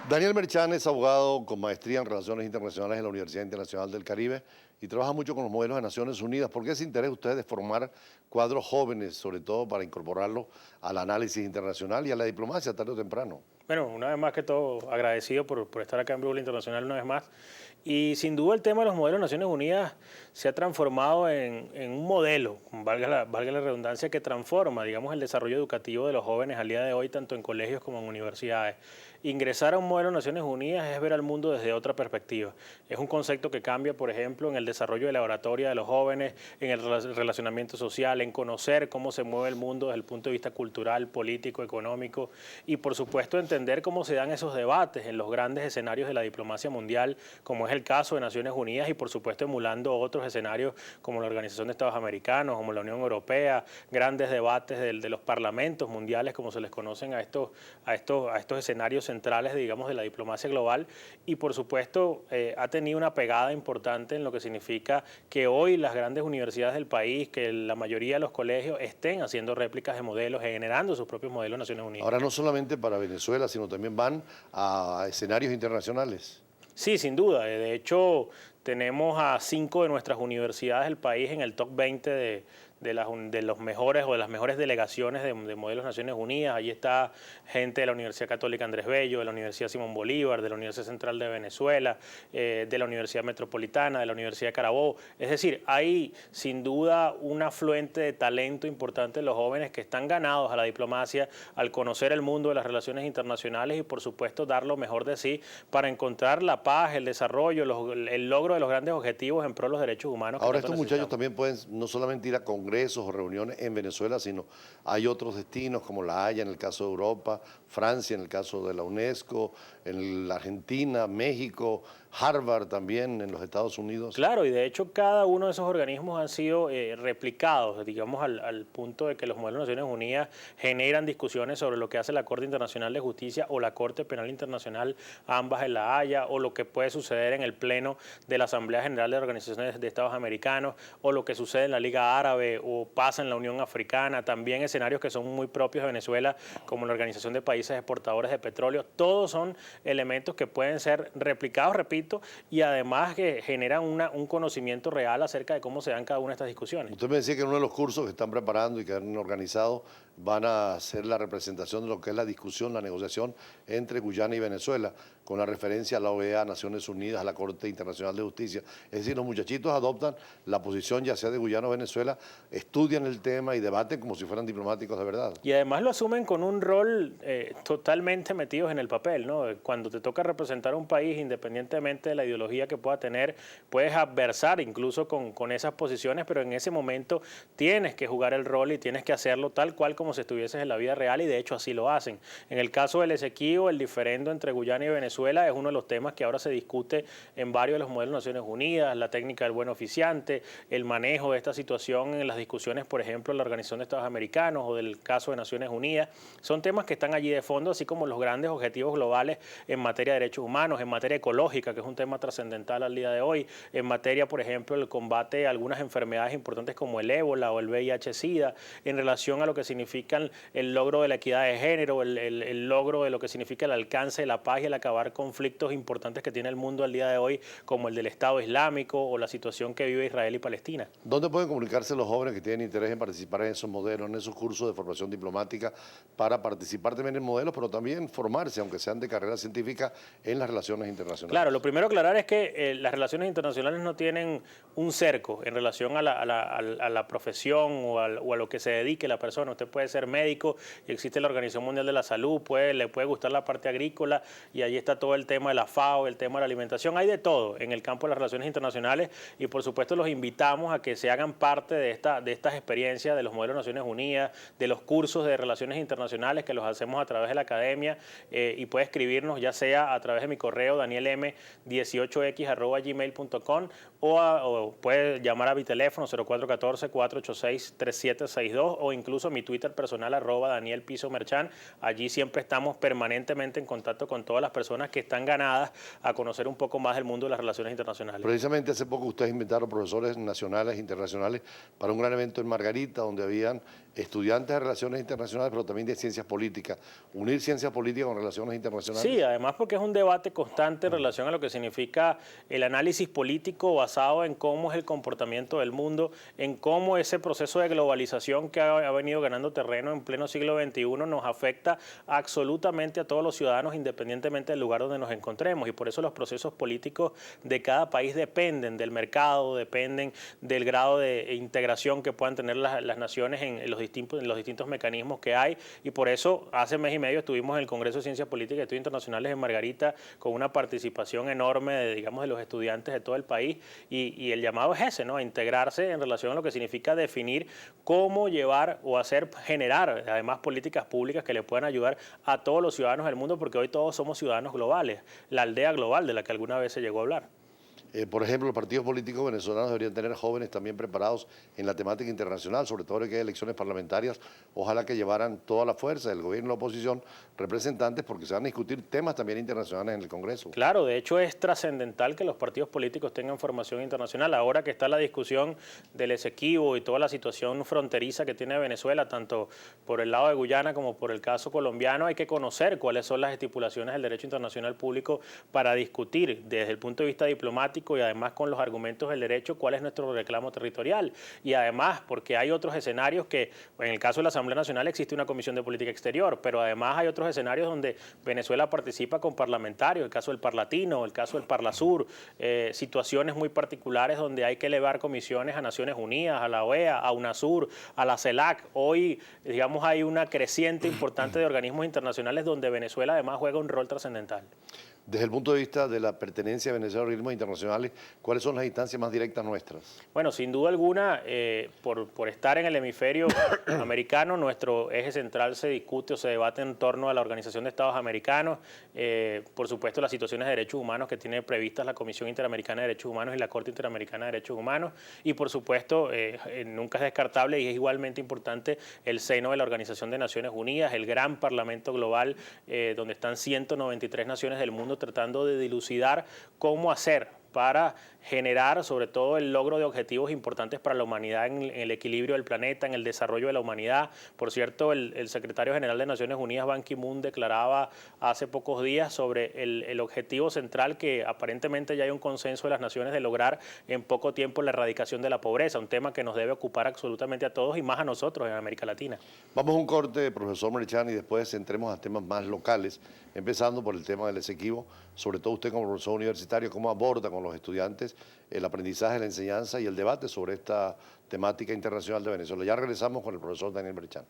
Daniel Merchán es abogado con maestría en Relaciones Internacionales en la Universidad Internacional del Caribe y trabaja mucho con los modelos de Naciones Unidas. ¿Por qué ese interés ustedes de formar cuadros jóvenes, sobre todo para incorporarlos al análisis internacional y a la diplomacia tarde o temprano? Bueno, una vez más que todo, agradecido por estar acá en Brújula Internacional una vez más. Y sin duda el tema de los modelos de Naciones Unidas se ha transformado en un modelo, valga la redundancia, que transforma, digamos, el desarrollo educativo de los jóvenes al día de hoy, tanto en colegios como en universidades. Ingresar a un modelo de Naciones Unidas es ver al mundo desde otra perspectiva. Es un concepto que cambia, por ejemplo, en el desarrollo de la oratoria de los jóvenes, en el relacionamiento social, en conocer cómo se mueve el mundo desde el punto de vista cultural, político, económico y, por supuesto, entender cómo se dan esos debates en los grandes escenarios de la diplomacia mundial, como es el caso de Naciones Unidas y, por supuesto, emulando otros escenarios como la Organización de Estados Americanos, como la Unión Europea, grandes debates de los parlamentos mundiales, como se les conocen a estos escenarios centrales, digamos, de la diplomacia global. Y, por supuesto, ha tenido una pegada importante en lo que significa que hoy las grandes universidades del país, que la mayoría de los colegios estén haciendo réplicas de modelos, generando sus propios modelos de Naciones Unidas. Ahora no solamente para Venezuela, sino también van a escenarios internacionales. Sí, sin duda. De hecho, tenemos a 5 de nuestras universidades del país en el top 20 de los mejores o de las mejores delegaciones de modelos Naciones Unidas. Allí está gente de la Universidad Católica Andrés Bello, de la Universidad Simón Bolívar, de la Universidad Central de Venezuela, de la Universidad Metropolitana, de la Universidad de Carabobo. Es decir, hay sin duda un afluente de talento importante de los jóvenes que están ganados a la diplomacia al conocer el mundo de las relaciones internacionales y, por supuesto, dar lo mejor de sí para encontrar la paz, el desarrollo, el logro de los grandes objetivos en pro de los derechos humanos. Ahora estos muchachos también pueden no solamente ir a congresos o reuniones en Venezuela, sino hay otros destinos como La Haya en el caso de Europa, Francia en el caso de la UNESCO, en la Argentina, México, Harvard también en los Estados Unidos. Claro, y de hecho cada uno de esos organismos han sido replicados, digamos, al punto de que los modelos de Naciones Unidas generan discusiones sobre lo que hace la Corte Internacional de Justicia o la Corte Penal Internacional, ambas en La Haya, o lo que puede suceder en el Pleno de la Asamblea General de Organizaciones de Estados Americanos, o lo que sucede en la Liga Árabe, o pasa en la Unión Africana, también escenarios que son muy propios de Venezuela, como la Organización de Países Exportadores de Petróleo. Todos son elementos que pueden ser replicados, repito, y además que generan un conocimiento real acerca de cómo se dan cada una de estas discusiones. Usted me decía que en uno de los cursos que están preparando y que han organizado van a hacer la representación de lo que es la discusión, la negociación entre Guyana y Venezuela, con la referencia a la OEA, Naciones Unidas, a la Corte Internacional de Justicia. Es decir, los muchachitos adoptan la posición ya sea de Guyana o Venezuela, estudian el tema y debaten como si fueran diplomáticos de verdad. Y además lo asumen con un rol totalmente metidos en el papel, ¿no? Cuando te toca representar a un país, independientemente de la ideología que pueda tener, puedes adversar incluso con esas posiciones, pero en ese momento tienes que jugar el rol y tienes que hacerlo tal cual como si estuvieses en la vida real, y de hecho así lo hacen. En el caso del Esequibo, el diferendo entre Guyana y Venezuela es uno de los temas que ahora se discute en varios de los modelos de Naciones Unidas, la técnica del buen oficiante, el manejo de esta situación en las discusiones, por ejemplo, en la Organización de Estados Americanos o del caso de Naciones Unidas. Son temas que están allí de fondo, así como los grandes objetivos globales en materia de derechos humanos, en materia ecológica, que es un tema trascendental al día de hoy, en materia, por ejemplo, del combate a algunas enfermedades importantes como el ébola o el VIH-Sida, en relación a lo que significan el logro de la equidad de género, el logro de lo que significa el alcance de la paz y el acabar conflictos importantes que tiene el mundo al día de hoy, como el del Estado Islámico o la situación que vive Israel y Palestina. ¿Dónde pueden comunicarse los jóvenes que tienen interés en participar en esos modelos, en esos cursos de formación diplomática, para participar también en modelos, pero también formarse, aunque sean de carrera científica, en las relaciones internacionales? Claro, lo primero a aclarar es que las relaciones internacionales no tienen un cerco en relación a la profesión o a lo que se dedique la persona. Usted puede ser médico y existe la Organización Mundial de la Salud, le puede gustar la parte agrícola y allí está todo el tema de la FAO, el tema de la alimentación. Hay de todo en el campo de las relaciones internacionales y, por supuesto, los invitamos a que se hagan parte de estas experiencias de los modelos de Naciones Unidas, de los cursos de relaciones internacionales que los hacemos a través de la academia, y puede escribirnos ya sea a través de mi correo danielm18x@gmail.com o puede llamar a mi teléfono 0414-486-3762 o incluso mi Twitter personal @DanielPisoMerchan. Allí siempre estamos permanentemente en contacto con todas las personas que están ganadas a conocer un poco más del mundo de las relaciones internacionales. Precisamente hace poco ustedes invitaron profesores nacionales e internacionales para un gran evento en Margarita, donde habían estudiantes de Relaciones Internacionales, pero también de Ciencias Políticas, unir Ciencias Políticas con Relaciones Internacionales. Sí, además porque es un debate constante en relación a lo que significa el análisis político basado en cómo es el comportamiento del mundo, en cómo ese proceso de globalización que ha venido ganando terreno en pleno siglo XXI nos afecta absolutamente a todos los ciudadanos independientemente del lugar donde nos encontremos, y por eso los procesos políticos de cada país dependen del mercado, dependen del grado de integración que puedan tener las naciones en los distintos mecanismos que hay, y por eso hace mes y medio estuvimos en el Congreso de Ciencias Políticas y Estudios Internacionales en Margarita con una participación enorme de los estudiantes de todo el país, y el llamado es ese, ¿no? A integrarse en relación a lo que significa definir cómo llevar o generar además políticas públicas que le puedan ayudar a todos los ciudadanos del mundo, porque hoy todos somos ciudadanos globales, la aldea global de la que alguna vez se llegó a hablar. Por ejemplo, los partidos políticos venezolanos deberían tener jóvenes también preparados en la temática internacional, sobre todo en que hay elecciones parlamentarias. Ojalá que llevaran toda la fuerza del gobierno y la oposición, representantes, porque se van a discutir temas también internacionales en el Congreso. Claro, de hecho es trascendental que los partidos políticos tengan formación internacional. Ahora que está la discusión del Esequibo y toda la situación fronteriza que tiene Venezuela, tanto por el lado de Guyana como por el caso colombiano, hay que conocer cuáles son las estipulaciones del derecho internacional público para discutir desde el punto de vista diplomático y además con los argumentos del derecho cuál es nuestro reclamo territorial. Y además porque hay otros escenarios que, en el caso de la Asamblea Nacional existe una Comisión de Política Exterior, pero además hay otros escenarios donde Venezuela participa con parlamentarios, el caso del Parlatino, el caso del Parlasur, situaciones muy particulares donde hay que elevar comisiones a Naciones Unidas, a la OEA, a UNASUR, a la CELAC. Hoy, digamos, hay una creciente importante de organismos internacionales donde Venezuela además juega un rol trascendental. Desde el punto de vista de la pertenencia de Venezuela a organismos internacionales, ¿cuáles son las instancias más directas nuestras? Bueno, sin duda alguna, por estar en el hemisferio americano, nuestro eje central se discute o se debate en torno a la Organización de Estados Americanos, por supuesto las situaciones de derechos humanos que tiene previstas la Comisión Interamericana de Derechos Humanos y la Corte Interamericana de Derechos Humanos, y por supuesto, nunca es descartable y es igualmente importante el seno de la Organización de Naciones Unidas, el gran Parlamento Global, donde están 193 naciones del mundo tratando de dilucidar cómo hacer para generar sobre todo el logro de objetivos importantes para la humanidad en el equilibrio del planeta, en el desarrollo de la humanidad. Por cierto, el secretario general de Naciones Unidas, Ban Ki-moon, declaraba hace pocos días sobre el objetivo central que aparentemente ya hay un consenso de las naciones de lograr en poco tiempo la erradicación de la pobreza, un tema que nos debe ocupar absolutamente a todos y más a nosotros en América Latina. Vamos a un corte, profesor Marechán, y después entremos a temas más locales, empezando por el tema del Esequibo. Sobre todo usted como profesor universitario, ¿cómo aborda con los estudiantes el aprendizaje, la enseñanza y el debate sobre esta temática internacional de Venezuela? Ya regresamos con el profesor Daniel Marechán.